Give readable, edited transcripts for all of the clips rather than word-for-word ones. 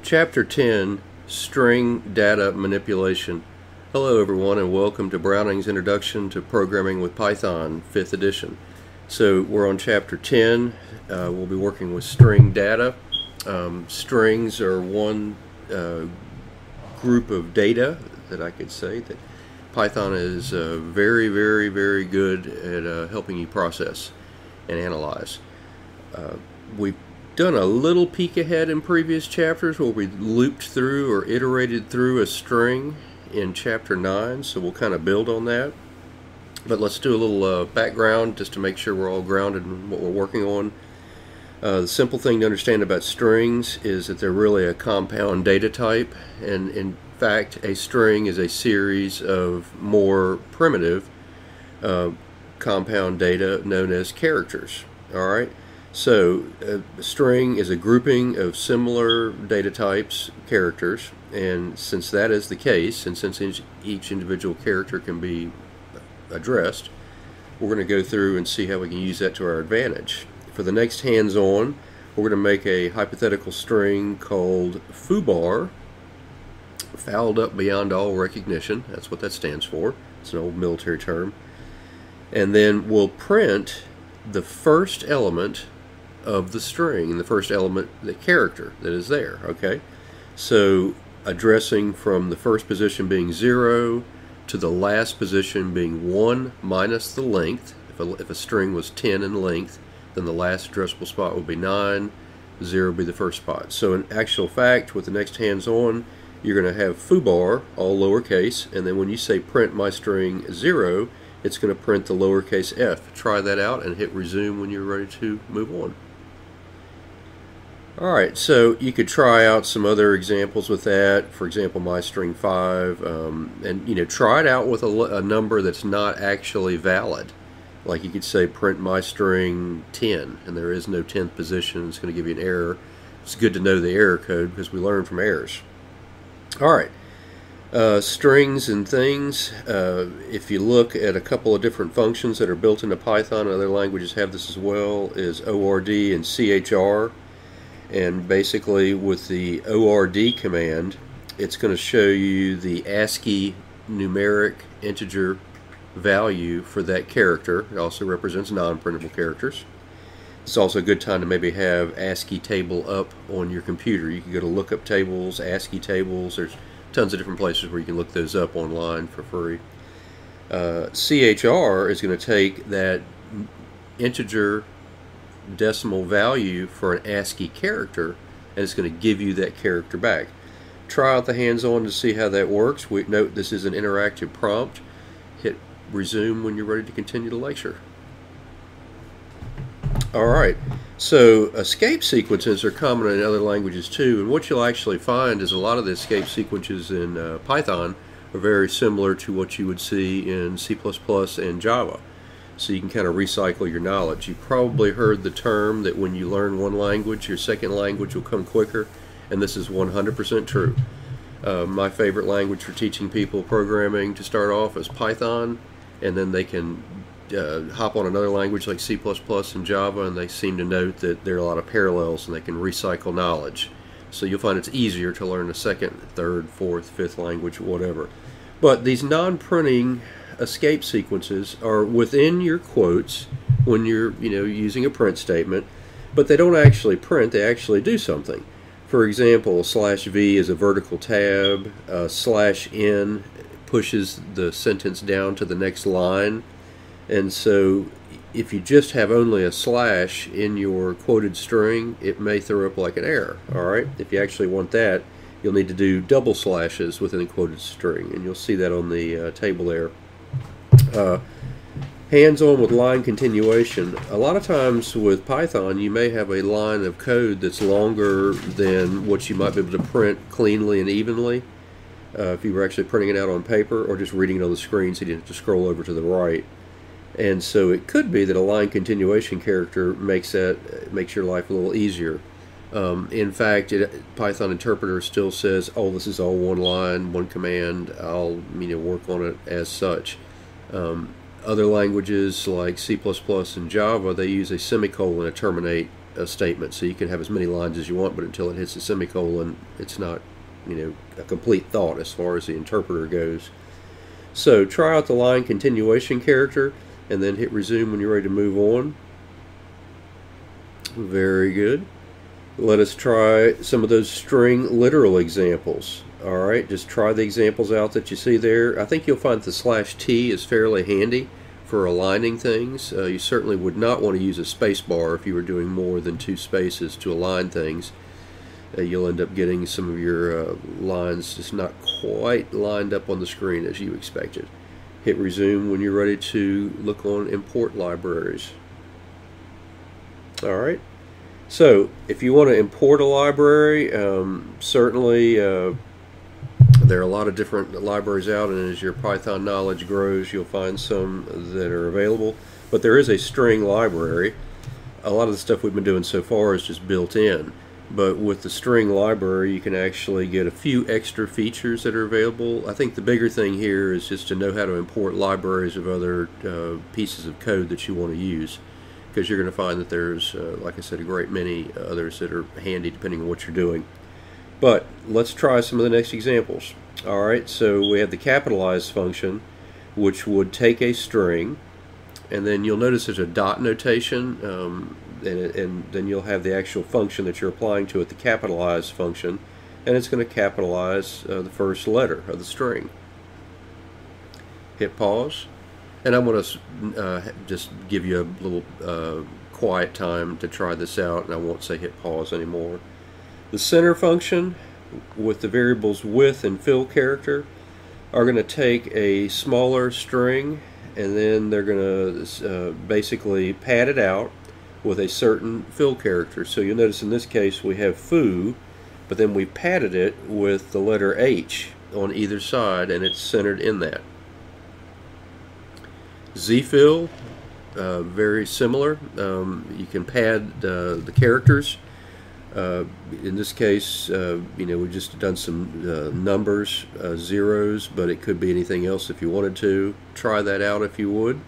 Chapter 10, String Data Manipulation. Hello everyone and welcome to Browning's Introduction to Programming with Python, 5th edition. So we're on Chapter 10. We'll be working with string data. Strings are one group of data that I could say that Python is very good at helping you process and analyze. We've done a little peek ahead in previous chapters where we looped through or iterated through a string in chapter 9, so we'll kind of build on that. But let's do a little background just to make sure we're all grounded in what we're working on. The simple thing to understand about strings is that they're really a compound data type, and in fact a string is a series of more primitive compound data known as characters. Alright? So a string is a grouping of similar data types, characters, and since that is the case, and since each individual character can be addressed, we're going to go through and see how we can use that to our advantage. For the next hands-on, we're going to make a hypothetical string called foobar, fouled up beyond all recognition. That's what that stands for. It's an old military term. And then we'll print the first element of the string, and the first element, the character that is there. Okay, so addressing from the first position being 0 to the last position being 1 minus the length. If a string was 10 in length, then the last addressable spot would be 9, 0 would be the first spot. So in actual fact, with the next hands-on, you're going to have foobar, all lowercase, and then when you say print my string 0, it's going to print the lowercase f. Try that out and hit resume when you're ready to move on. Alright, so you could try out some other examples with that. For example, my string 5, and try it out with a number that's not actually valid. Like you could say print my string 10, and there is no 10th position. It's going to give you an error. It's good to know the error code because we learn from errors. Alright, strings and things. If you look at a couple of different functions that are built into Python, and other languages have this as well, is ORD and CHR. And basically with the ORD command, it's going to show you the ASCII numeric integer value for that character. It also represents non-printable characters. It's also a good time to maybe have ASCII table up on your computer. You can go to lookup tables, ASCII tables. There's tons of different places where you can look those up online for free. CHR is going to take that integer decimal value for an ASCII character, and it's going to give you that character back. Try out the hands-on to see how that works. Note this is an interactive prompt. Hit resume when you're ready to continue the lecture. Alright, so escape sequences are common in other languages too, and what you'll actually find is a lot of the escape sequences in Python are very similar to what you would see in C++ and Java. So you can kind of recycle your knowledge. You probably heard the term that when you learn one language, your second language will come quicker, and this is 100% true. My favorite language for teaching people programming to start off is Python, and then they can hop on another language like C++ and Java, and they seem to note that there are a lot of parallels and they can recycle knowledge. So you'll find it's easier to learn a second, third, fourth, fifth language, whatever. But these non-printing escape sequences are within your quotes when you're using a print statement, but they don't actually print, they actually do something. For example, /v is a vertical tab, /n pushes the sentence down to the next line, and so if you just have only a slash in your quoted string, it may throw up like an error. Alright, if you actually want that, you'll need to do double slashes within a quoted string, and you'll see that on the table there. Hands-on with line continuation. A lot of times with Python you may have a line of code that's longer than what you might be able to print cleanly and evenly if you were actually printing it out on paper or just reading it on the screen so you didn't have to scroll over to the right. And so it could be that a line continuation character makes your life a little easier. In fact, Python interpreter still says, oh, this is all one line, one command, I'll work on it as such. Other languages like C++ and Java, they use a semicolon to terminate a statement. So you can have as many lines as you want, but until it hits a semicolon, it's not, a complete thought as far as the interpreter goes. So try out the line continuation character and then hit resume when you're ready to move on. Very good. Let us try some of those string literal examples. Alright, just try the examples out that you see there. I think you'll find the /T is fairly handy for aligning things. You certainly would not want to use a space bar if you were doing more than 2 spaces to align things. You'll end up getting some of your lines just not quite lined up on the screen as you expected. Hit resume when you're ready to look on import libraries. Alright, so if you want to import a library, certainly there are a lot of different libraries out, and as your Python knowledge grows, you'll find some that are available. But there is a string library. A lot of the stuff we've been doing so far is just built in. But with the string library, you can actually get a few extra features that are available. I think the bigger thing here is just to know how to import libraries of other pieces of code that you want to use, because you're going to find that there's, like I said, a great many others that are handy depending on what you're doing. But let's try some of the next examples. Alright, so we have the capitalize function, which would take a string, and then you'll notice there's a dot notation, and then you'll have the actual function that you're applying to it, the capitalize function, and it's going to capitalize the first letter of the string. Hit pause, and I'm going to just give you a little quiet time to try this out, and I won't say hit pause anymore. The center function with the variables width and fill character are going to take a smaller string, and then they're going to basically pad it out with a certain fill character. So you'll notice in this case we have foo, but then we padded it with the letter H on either side, and it's centered in that. Z-fill, very similar. You can pad the characters. In this case, we've just done some numbers, zeros, but it could be anything else if you wanted to. Try that out if you would.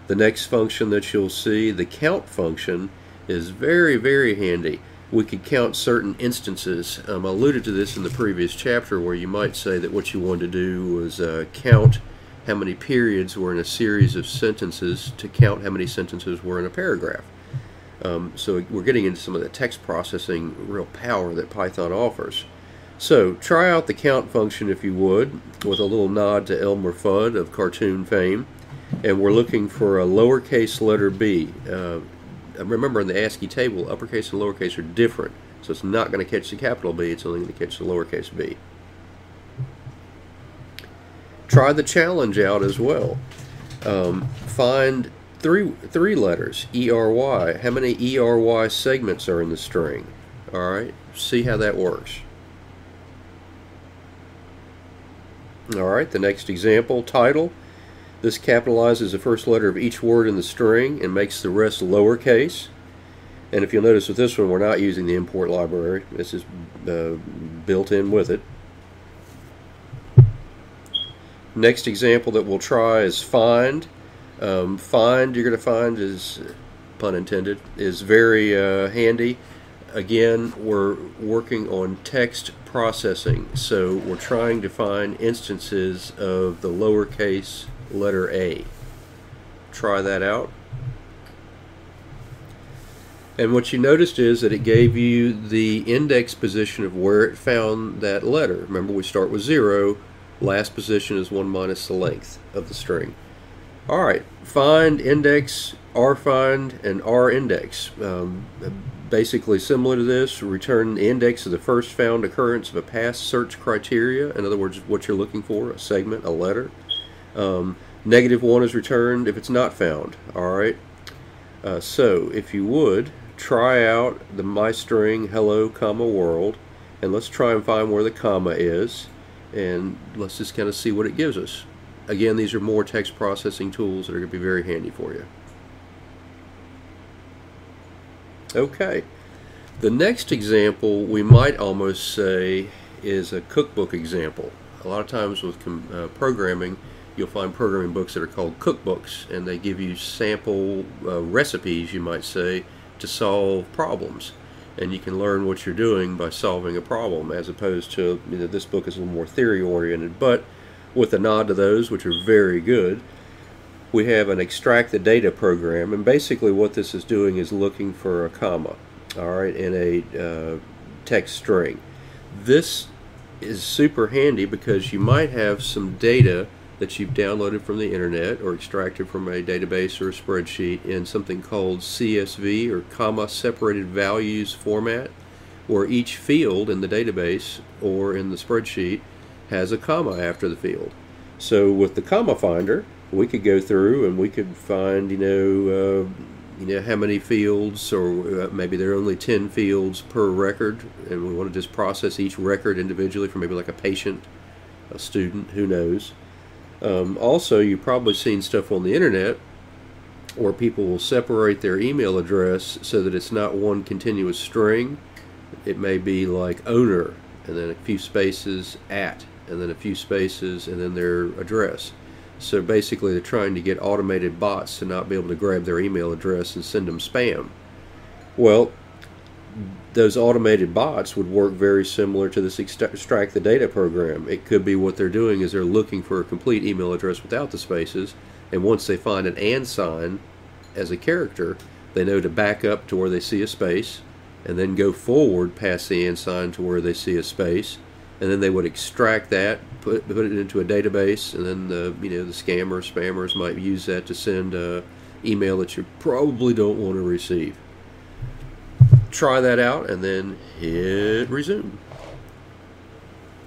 The next function that you'll see, the count function, is very, very handy. We could count certain instances. I alluded to this in the previous chapter, where you might say that what you wanted to do was count how many periods were in a series of sentences to count how many sentences were in a paragraph. So we're getting into some of the text processing real power that Python offers. So try out the count function if you would, with a little nod to Elmer Fudd of cartoon fame. And we're looking for a lowercase letter b. Remember, in the ASCII table, uppercase and lowercase are different. So it's not going to catch the capital B, it's only going to catch the lowercase b. Try the challenge out as well. Find three letters, ERY. How many ERY segments are in the string? Alright, see how that works. Alright, the next example, title. This capitalizes the first letter of each word in the string and makes the rest lowercase. And if you'll notice with this one, we're not using the import library. This is built in with it. Next example that we'll try is find. Find, you're going to find, is, pun intended, is very handy. Again, we're working on text processing, so we're trying to find instances of the lowercase letter A. Try that out. And what you noticed is that it gave you the index position of where it found that letter. Remember, we start with 0. Last position is 1 minus the length of the string. Alright, find, index, rfind, and rindex. Basically similar to this, return the index of the first found occurrence of a past search criteria. In other words, what you're looking for, a segment, a letter. -1 is returned if it's not found. Alright, so if you would, try out the myString hello, world, and let's try and find where the comma is, and let's just kind of see what it gives us. Again, these are more text processing tools that are going to be very handy for you. Okay, the next example we might almost say is a cookbook example. A lot of times with programming, you'll find programming books that are called cookbooks, and they give you sample recipes, you might say, to solve problems, and you can learn what you're doing by solving a problem, as opposed to, this book is a little more theory oriented. But with a nod to those, which are very good, we have an extract the data program, and basically what this is doing is looking for a comma, all right, in a text string. This is super handy because you might have some data that you've downloaded from the internet or extracted from a database or a spreadsheet in something called CSV, or comma separated values format, where each field in the database or in the spreadsheet has a comma after the field. So with the comma finder, we could go through and we could find, how many fields, or maybe there are only 10 fields per record, and we want to just process each record individually for maybe like a patient, a student, who knows. Also, you've probably seen stuff on the internet where people will separate their email address so that it's not one continuous string. It may be like owner, and then a few spaces, at, and then a few spaces, and then their address. So basically they're trying to get automated bots to not be able to grab their email address and send them spam. Well, those automated bots would work very similar to this extract the data program. It could be what they're doing is they're looking for a complete email address without the spaces, and once they find an and sign as a character, they know to back up to where they see a space, and then go forward past the and sign to where they see a space, and then they would extract that, put it into a database, and then the spammers might use that to send email that you probably don't want to receive. Try that out and then hit resume.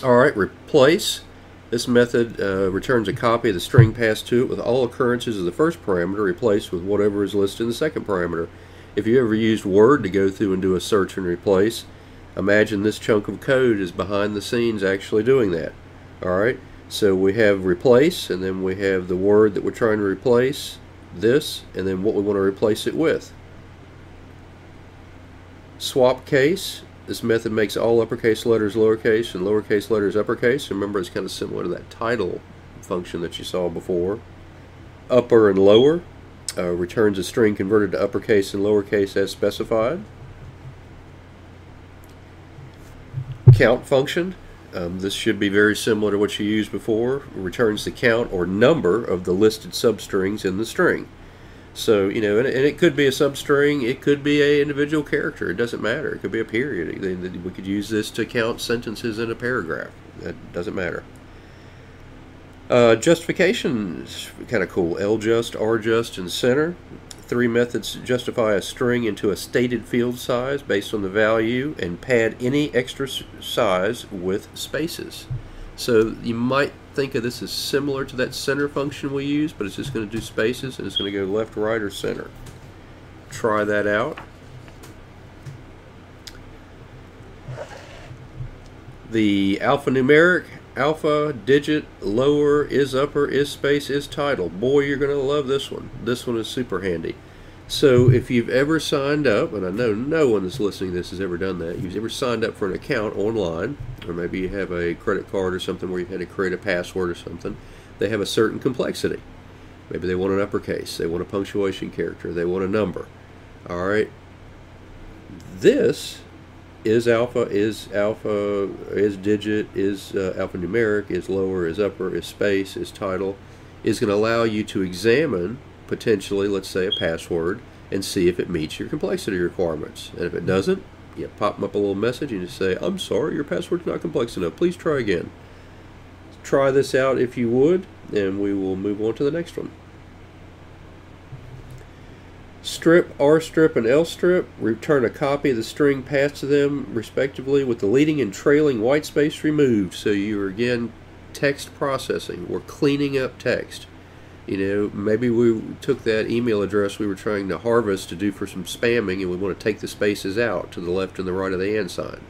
Alright, replace. This method returns a copy of the string passed to it with all occurrences of the first parameter replaced with whatever is listed in the second parameter. If you ever used Word to go through and do a search and replace, imagine this chunk of code is behind the scenes actually doing that. Alright, so we have replace, and then we have the word that we're trying to replace, this, and then what we want to replace it with. Swap case. This method makes all uppercase letters lowercase and lowercase letters uppercase. Remember, it's kind of similar to that title function that you saw before. Upper and lower. Returns a string converted to uppercase and lowercase as specified. Count function. This should be very similar to what you used before. Returns the count or number of the listed substrings in the string. So, and it could be a substring, it could be an individual character, it doesn't matter. It could be a period. We could use this to count sentences in a paragraph. That doesn't matter. Justification is kind of cool. Ljust, Rjust, and center. 3 methods justify a string into a stated field size based on the value and pad any extra size with spaces. So you might think of this as similar to that center function we use, but it's just going to do spaces, and it's going to go left, right, or center. Try that out. The alphanumeric, alpha, digit, lower, is upper, is space, is title. Boy, you're going to love this one. This one is super handy. So if you've ever signed up, and I know no one that's listening to this has ever done that, you've ever signed up for an account online, or maybe you have a credit card or something where you had to create a password or something, they have a certain complexity. Maybe they want an uppercase, they want a punctuation character, they want a number. Alright, this is alpha, is digit, is alphanumeric, is lower, is upper, is space, is title, is going to allow you to examine potentially, let's say, a password and see if it meets your complexity requirements. And if it doesn't, you pop them up a little message and just say, I'm sorry, your password's not complex enough, please try again. Try this out if you would, and we will move on to the next one. Strip, rstrip, and lstrip return a copy of the string passed to them respectively with the leading and trailing white space removed. So you're again text processing. We're cleaning up text. Maybe we took that email address we were trying to harvest to do for some spamming, and we want to take the spaces out to the left and the right of the and sign.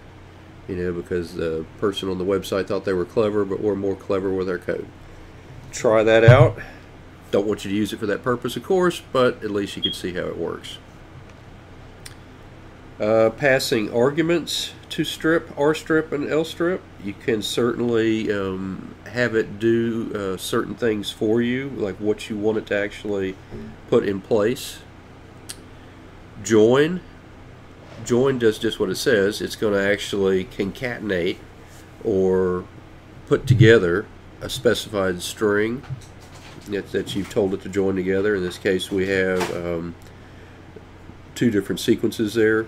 Because the person on the website thought they were clever, but we're more clever with our code. Try that out. Don't want you to use it for that purpose, of course, but at least you can see how it works. Passing arguments to strip, rstrip, and lstrip. You can certainly have it do certain things for you, like what you want it to actually put in place. Join. Join does just what it says. It's going to actually concatenate or put together a specified string that you've told it to join together. In this case, we have two different sequences there.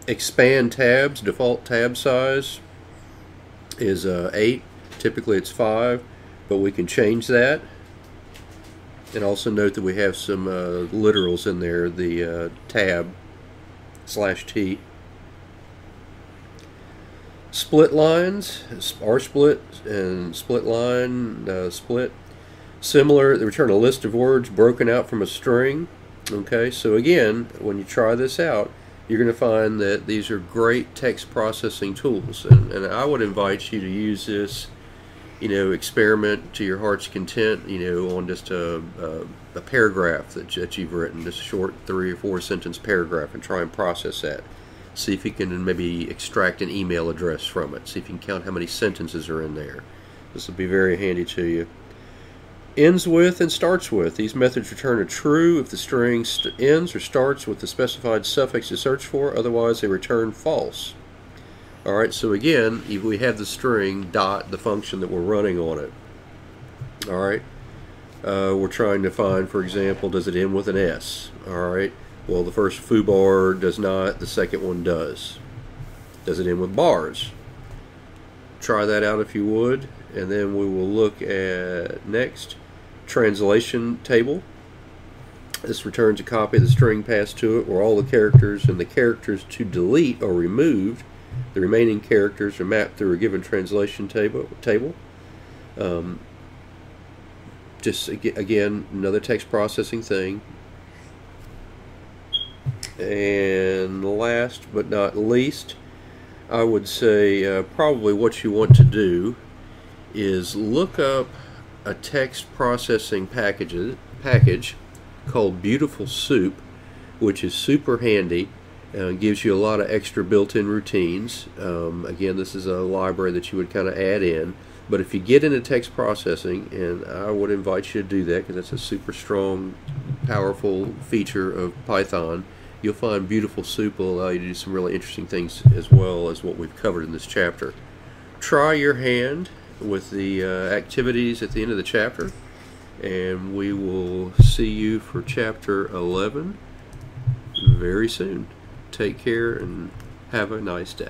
Expand tabs, default tab size is 8. Typically it's 5, but we can change that. And also note that we have some literals in there, the tab /t. Split lines, rsplit and split line, split. Similar, they return a list of words broken out from a string. Okay, so again, when you try this out, you're going to find that these are great text processing tools. And I would invite you to use this, experiment to your heart's content, on just a paragraph that you've written, just a short 3 or 4 sentence paragraph, and try and process that. See if you can maybe extract an email address from it. See if you can count how many sentences are in there. This will be very handy to you. Ends with and starts with. These methods return a true if the string ends or starts with the specified suffix you search for. Otherwise, they return false. Alright, so again, if we have the string dot the function that we're running on it. Alright, we're trying to find, for example, does it end with an S? Alright, well, the first foobar does not, the second one does. Does it end with bars? Try that out if you would, and then we will look at next, translation table. This returns a copy of the string passed to it where all the characters and the characters to delete are removed. The remaining characters are mapped through a given translation table. Just again, another text processing thing. And last but not least, I would say probably what you want to do is look up a text processing package called Beautiful Soup, which is super handy. Gives you a lot of extra built-in routines. Again, this is a library that you would kind of add in. But if you get into text processing, and I would invite you to do that because that's a super strong, powerful feature of Python, you'll find Beautiful Soup will allow you to do some really interesting things as well as what we've covered in this chapter. Try your hand with the activities at the end of the chapter, and we will see you for chapter 11 very soon. Take care and have a nice day.